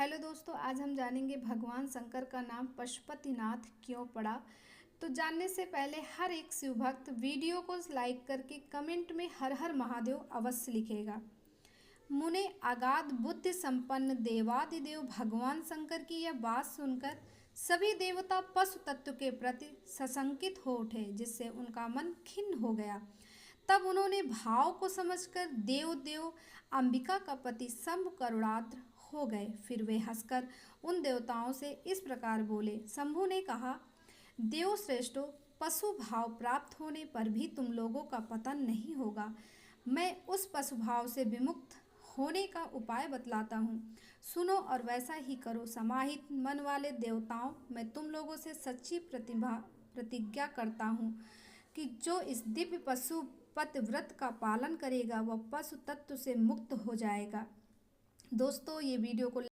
Hello दोस्तों, आज हम जानेंगे भगवान शंकर का नाम पशुपतिनाथ क्यों पड़ा। तो जानने से पहले हर एक शिव भक्त वीडियो को लाइक करके कमेंट में हर हर महादेव अवश्य लिखेगा। मुने अगाध बुद्धि संपन्न देवादिदेव भगवान शंकर की यह बात सुनकर सभी देवता पशु तत्व के प्रति सशंकित हो उठे, जिससे उनका मन खिन्न हो गया। तब उन्होंने भाव को समझकर देव देव अंबिका का पति शंभु करुणाद्र हो गए। फिर वे हंसकर उन देवताओं से इस प्रकार बोले। शंभु ने कहा, देव श्रेष्ठों, पशु भाव प्राप्त होने पर भी तुम लोगों का पतन नहीं होगा। मैं उस पशु भाव से विमुक्त होने का उपाय बतलाता हूँ, सुनो और वैसा ही करो। समाहित मन वाले देवताओं, मैं तुम लोगों से सच्ची प्रतिज्ञा करता हूँ कि जो इस दिव्य पशुपति व्रत का पालन करेगा वह पशु तत्व से मुक्त हो जाएगा। दोस्तों, ये वीडियो को